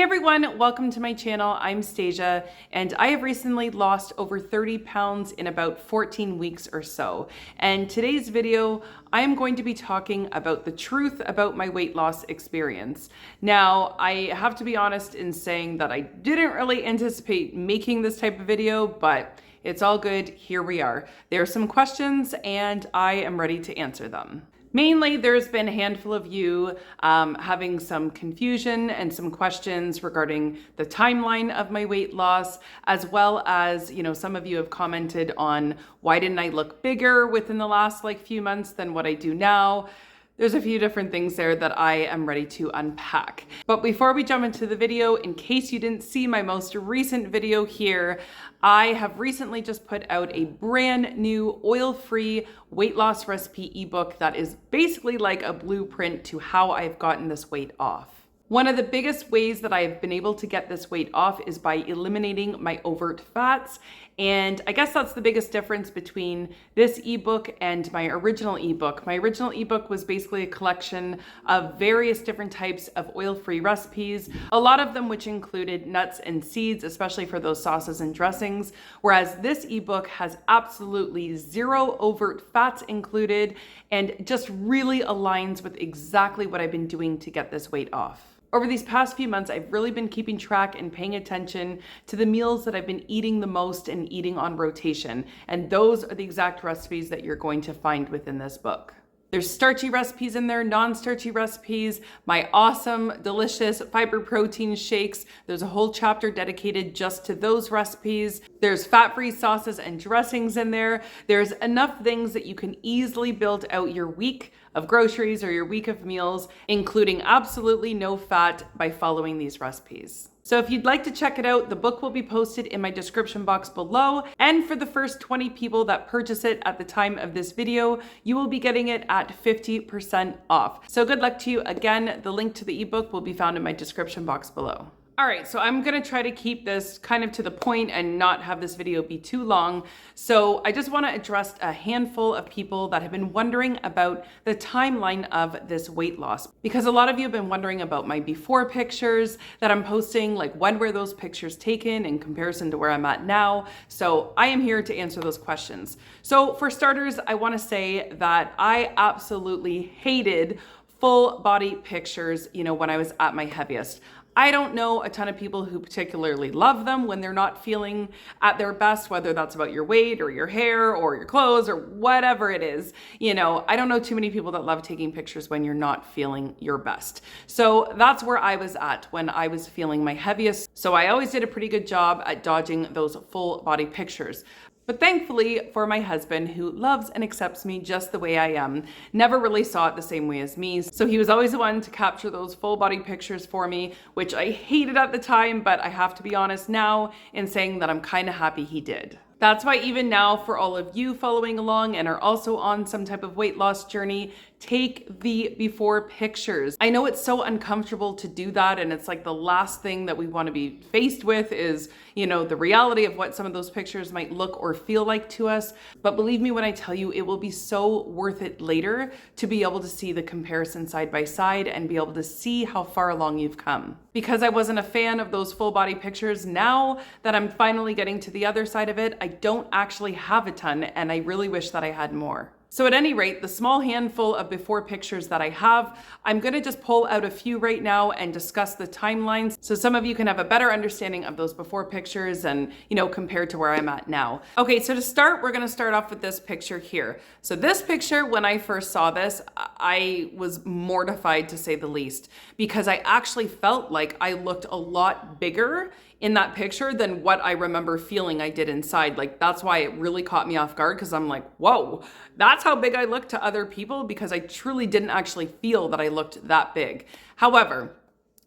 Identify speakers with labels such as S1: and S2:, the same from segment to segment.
S1: Hey everyone, welcome to my channel. I'm Stasia, and I have recently lost over 30 pounds in about 14 weeks or so. And today's video, I am going to be talking about the truth about my weight loss experience. Now, I have to be honest in saying that I didn't really anticipate making this type of video, but it's all good. Here we are. There are some questions and I am ready to answer them. Mainly, there's been a handful of you having some confusion and some questions regarding the timeline of my weight loss, as well as, some of you have commented on why didn't I look bigger within the last few months than what I do now. There's a few different things there that I am ready to unpack. But before we jump into the video, in case you didn't see my most recent video here, I have recently just put out a brand new oil-free weight loss recipe ebook that is basically like a blueprint to how I've gotten this weight off. One of the biggest ways that I've been able to get this weight off is by eliminating my overt fats. And I guess that's the biggest difference between this ebook and my original ebook. My original ebook was basically a collection of various different types of oil-free recipes, a lot of them which included nuts and seeds, especially for those sauces and dressings. Whereas this ebook has absolutely zero overt fats included and just really aligns with exactly what I've been doing to get this weight off. Over these past few months, I've really been keeping track and paying attention to the meals that I've been eating the most and eating on rotation. And those are the exact recipes that you're going to find within this book. There's starchy recipes in there, non-starchy recipes, my awesome, delicious fiber protein shakes. There's a whole chapter dedicated just to those recipes. There's fat-free sauces and dressings in there. There's enough things that you can easily build out your week of groceries or your week of meals, including absolutely no fat by following these recipes. So if you'd like to check it out, the book will be posted in my description box below. And for the first 20 people that purchase it at the time of this video, you will be getting it at 50% off. So good luck to you. Again, the link to the ebook will be found in my description box below. All right, so I'm gonna try to keep this kind of to the point and not have this video be too long. So I just wanna address a handful of people that have been wondering about the timeline of this weight loss. Because a lot of you have been wondering about my before pictures that I'm posting, like when were those pictures taken in comparison to where I'm at now. So I am here to answer those questions. So for starters, I wanna say that I absolutely hated full body pictures, when I was at my heaviest. I don't know a ton of people who particularly love them when they're not feeling at their best, whether that's about your weight or your hair or your clothes or whatever it is. I don't know too many people that love taking pictures when you're not feeling your best. So that's where I was at when I was feeling my heaviest. So I always did a pretty good job at dodging those full body pictures. But thankfully for my husband, who loves and accepts me just the way I am, never really saw it the same way as me. So he was always the one to capture those full body pictures for me, which I hated at the time, but I have to be honest now in saying that I'm kind of happy he did. That's why even now, for all of you following along and are also on some type of weight loss journey, take the before pictures. I know it's so uncomfortable to do that, and it's like the last thing that we want to be faced with is, the reality of what some of those pictures might look or feel like to us. But believe me when I tell you, it will be so worth it later to be able to see the comparison side by side and be able to see how far along you've come. Because I wasn't a fan of those full body pictures, now that I'm finally getting to the other side of it, I don't actually have a ton, and I really wish that I had more. So at any rate, the small handful of before pictures that I have, I'm gonna just pull out a few right now and discuss the timelines so some of you can have a better understanding of those before pictures and, compared to where I'm at now. Okay, so to start, we're gonna start off with this picture here. So this picture, when I first saw this, I was mortified to say the least, because I actually felt like I looked a lot bigger in that picture than what I remember feeling I did inside. That's why it really caught me off guard, because I'm like, whoa, that's how big I look to other people, because I truly didn't actually feel that I looked that big. However,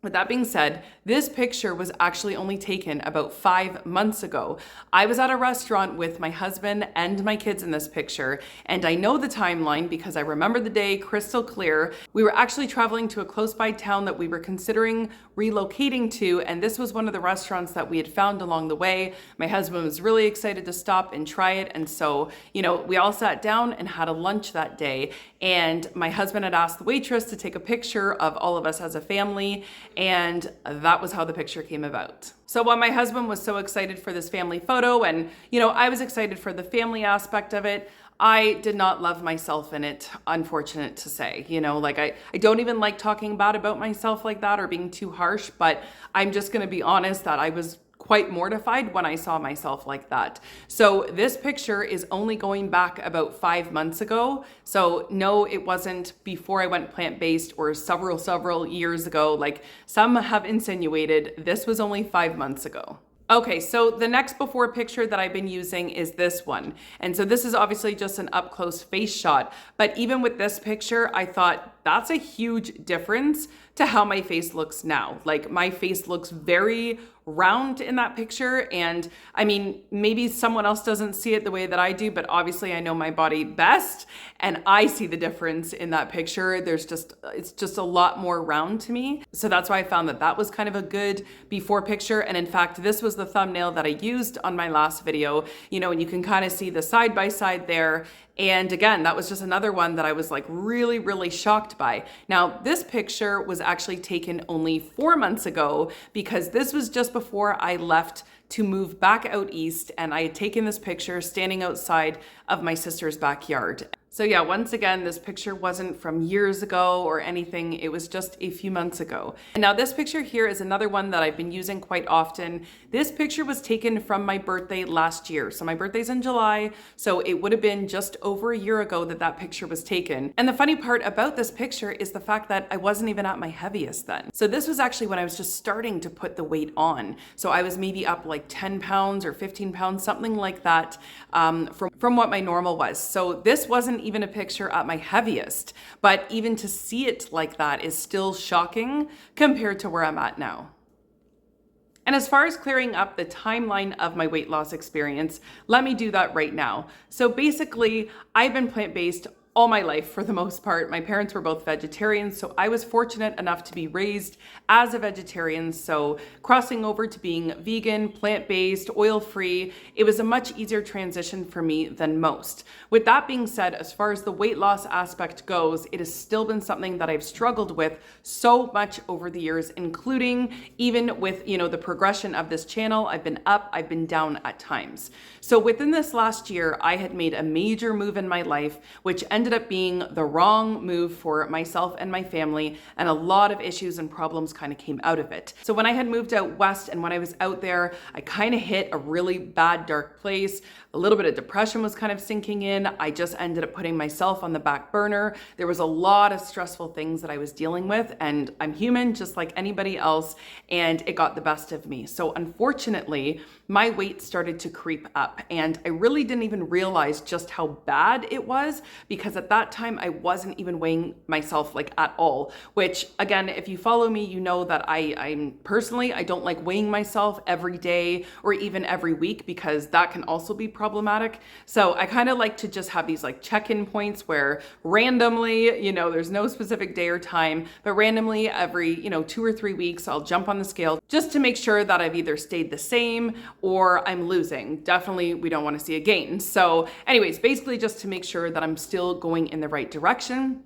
S1: with that being said, this picture was actually only taken about 5 months ago. I was at a restaurant with my husband and my kids in this picture, and I know the timeline because I remember the day crystal clear. We were actually traveling to a close by town that we were considering relocating to, and this was one of the restaurants that we had found along the way. My husband was really excited to stop and try it, and so, we all sat down and had a lunch that day, and my husband had asked the waitress to take a picture of all of us as a family. and that was how the picture came about. So while my husband was so excited for this family photo and, I was excited for the family aspect of it, I did not love myself in it, unfortunate to say. I don't even like talking bad about myself like that or being too harsh, but I'm just gonna be honest that I was quite mortified when I saw myself like that. So this picture is only going back about 5 months ago. So no, it wasn't before I went plant-based or several years ago, like some have insinuated. This was only 5 months ago. Okay, so the next before picture that I've been using is this one. And so this is obviously just an up close face shot, but even with this picture, I thought that's a huge difference to how my face looks now. Like my face looks very round in that picture. And I mean, maybe someone else doesn't see it the way that I do, but obviously I know my body best and I see the difference in that picture. It's just a lot more round to me. So that's why I found that was kind of a good before picture. And in fact, this was the thumbnail that I used on my last video, and you can kind of see the side by side there. And again, that was just another one that I was like really shocked by. Now, this picture was actually taken only 4 months ago because this was just before I left to move back out east, and I had taken this picture standing outside of my sister's backyard. So yeah, once again, this picture wasn't from years ago or anything. It was just a few months ago. And now this picture here is another one that I've been using quite often. This picture was taken from my birthday last year. So my birthday's in July. So it would have been just over a year ago that picture was taken. And the funny part about this picture is the fact that I wasn't even at my heaviest then. So this was actually when I was just starting to put the weight on. So I was maybe up like 10 pounds or 15 pounds, something like that, from what my normal was. So this wasn't even a picture at my heaviest, but even to see it like that is still shocking compared to where I'm at now. And as far as clearing up the timeline of my weight loss experience, let me do that right now. So basically, I've been plant-based all my life for the most part. My parents were both vegetarians, so I was fortunate enough to be raised as a vegetarian. So crossing over to being vegan, plant-based, oil-free, it was a much easier transition for me than most. With that being said, as far as the weight loss aspect goes, it has still been something that I've struggled with so much over the years, including even with, the progression of this channel. I've been up, I've been down at times. So within this last year, I had made a major move in my life, which ended up being the wrong move for myself and my family, and a lot of issues and problems kind of came out of it. So when I had moved out west and when I was out there, I kind of hit a really bad, dark place. A little bit of depression was kind of sinking in. I just ended up putting myself on the back burner. There was a lot of stressful things that I was dealing with, and I'm human just like anybody else, and it got the best of me. So unfortunately, my weight started to creep up, and I really didn't even realize just how bad it was, because at that time I wasn't even weighing myself like at all, which again, if you follow me, you know that I'm personally, I don't like weighing myself every day or even every week, because that can also be problematic. So I kind of like to just have these like check-in points where randomly, there's no specific day or time, but randomly every, 2 or 3 weeks, I'll jump on the scale just to make sure that I've either stayed the same or I'm losing. Definitely, we don't want to see a gain. So anyways, basically just to make sure that I'm still going in the right direction.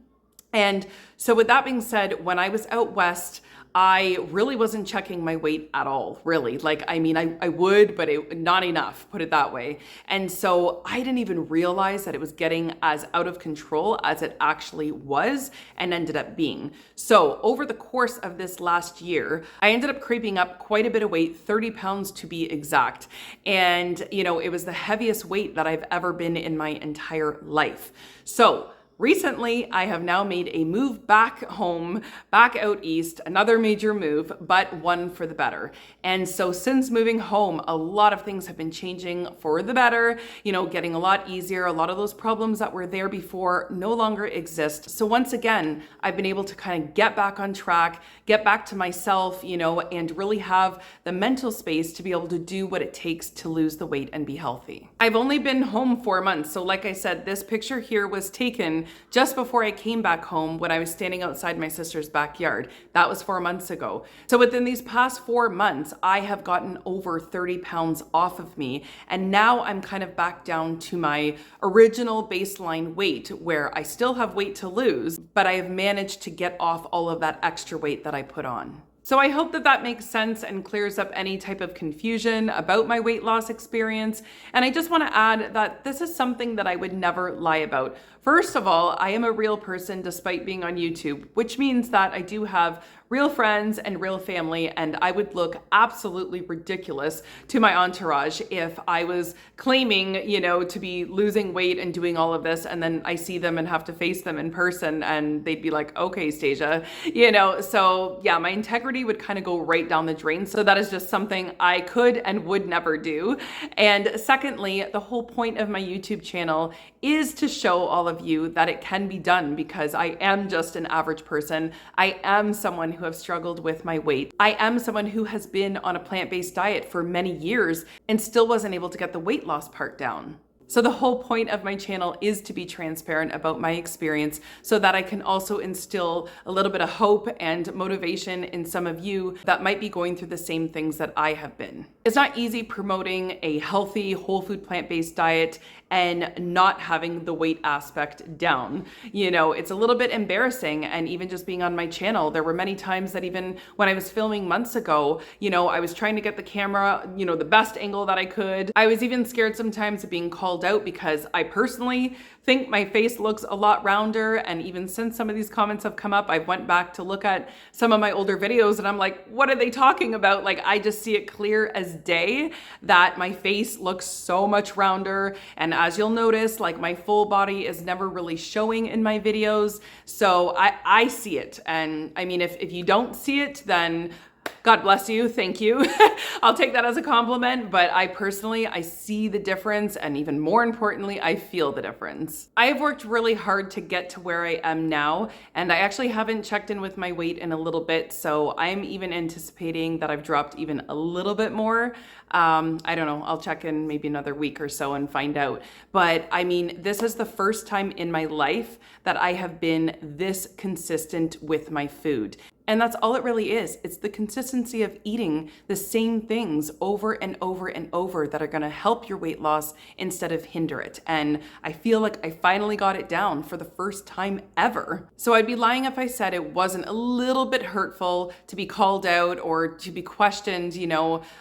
S1: And so with that being said, when I was out west, I really wasn't checking my weight at all, really. I would, but not enough, put it that way. And so I didn't even realize that it was getting as out of control as it actually was and ended up being. So over the course of this last year, I ended up creeping up quite a bit of weight, 30 pounds to be exact. And, it was the heaviest weight that I've ever been in my entire life. So recently, I have now made a move back home, back out east, another major move, but one for the better. And so since moving home, a lot of things have been changing for the better, getting a lot easier. A lot of those problems that were there before no longer exist. So once again, I've been able to kind of get back on track, get back to myself, and really have the mental space to be able to do what it takes to lose the weight and be healthy. I've only been home 4 months. So like I said, this picture here was taken just before I came back home when I was standing outside my sister's backyard. That was 4 months ago. So within these past 4 months, I have gotten over 30 pounds off of me. And now I'm kind of back down to my original baseline weight, where I still have weight to lose, but I have managed to get off all of that extra weight that I put on. So I hope that that makes sense and clears up any type of confusion about my weight loss experience. And I just want to add that this is something that I would never lie about. First of all, I am a real person despite being on YouTube, which means that I do have real friends and real family, and I would look absolutely ridiculous to my entourage if I was claiming, to be losing weight and doing all of this, and then I see them and have to face them in person and they'd be like, okay, Stasia, so yeah, my integrity would kind of go right down the drain. So that is just something I could and would never do. And secondly, the whole point of my YouTube channel is to show all of you that it can be done, because I am just an average person. I am someone who have struggled with my weight. I am someone who has been on a plant-based diet for many years and still wasn't able to get the weight loss part down. So the whole point of my channel is to be transparent about my experience so that I can also instill a little bit of hope and motivation in some of you that might be going through the same things that I have been. It's not easy promoting a healthy, whole food, plant-based diet and not having the weight aspect down. It's a little bit embarrassing. And even just being on my channel, there were many times that even when I was filming months ago, I was trying to get the camera, the best angle that I could. I was even scared sometimes of being called out because I personally think my face looks a lot rounder. And even since some of these comments have come up, I went back to look at some of my older videos and I'm like, what are they talking about? Like, I just see it clear as day that my face looks so much rounder. And as you'll notice, like, my full body is never really showing in my videos. So I see it. And I mean, if you don't see it, then God bless you, thank you. I'll take that as a compliment, but I see the difference, and even more importantly, I feel the difference. I have worked really hard to get to where I am now, and I actually haven't checked in with my weight in a little bit, so I'm even anticipating that I've dropped even a little bit more. I don't know, I'll check in maybe another week or so and find out. But I mean, this is the first time in my life that I have been this consistent with my food. And that's all it really is. It's the consistency of eating the same things over and over and over that are gonna help your weight loss instead of hinder it. And I feel like I finally got it down for the first time ever. So I'd be lying if I said it wasn't a little bit hurtful to be called out or to be questioned,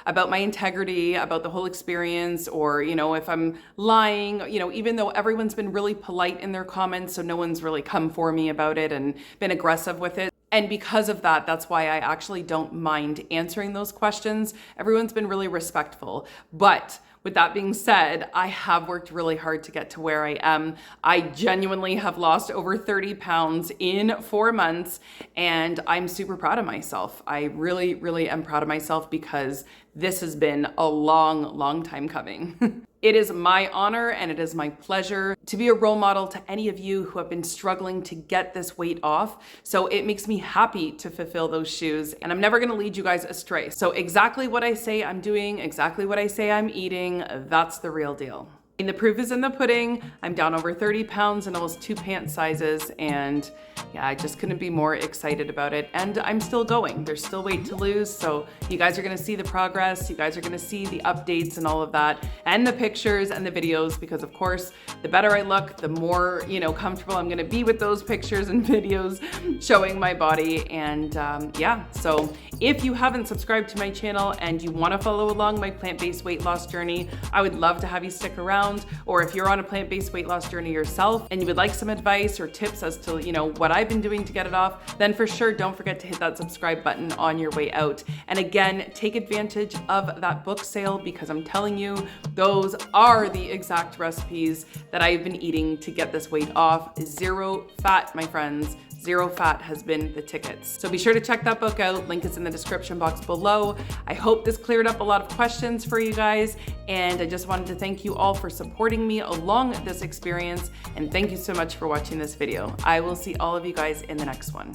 S1: about my integrity, about the whole experience, or, if I'm lying, even though everyone's been really polite in their comments, so no one's really come for me about it and been aggressive with it. And because of that, that's why I actually don't mind answering those questions. Everyone's been really respectful. But with that being said, I have worked really hard to get to where I am. I genuinely have lost over 30 pounds in 4 months, and I'm super proud of myself. I really, really am proud of myself because this has been a long, long time coming. It is my honor and it is my pleasure to be a role model to any of you who have been struggling to get this weight off. So it makes me happy to fulfill those shoes, and I'm never gonna lead you guys astray. So exactly what I say I'm doing, exactly what I say I'm eating, that's the real deal. And the proof is in the pudding. I'm down over 30 pounds in almost 2 pant sizes, and yeah, I just couldn't be more excited about it. And I'm still going. There's still weight to lose, so you guys are gonna see the progress, you guys are gonna see the updates and all of that, and the pictures and the videos, because of course, the better I look, the more, comfortable I'm gonna be with those pictures and videos showing my body. And yeah, so if you haven't subscribed to my channel and you wanna follow along my plant-based weight loss journey, I would love to have you stick around. Or if you're on a plant-based weight loss journey yourself and you would like some advice or tips as to, what I've been doing to get it off, then for sure, don't forget to hit that subscribe button on your way out. And again, take advantage of that book sale, because I'm telling you, those are the exact recipes that I've been eating to get this weight off. 0 fat, my friends. 0 fat has been the tickets. So be sure to check that book out. Link is in the description box below. I hope this cleared up a lot of questions for you guys. And I just wanted to thank you all for supporting me along this experience. And thank you so much for watching this video. I will see all of you guys in the next one.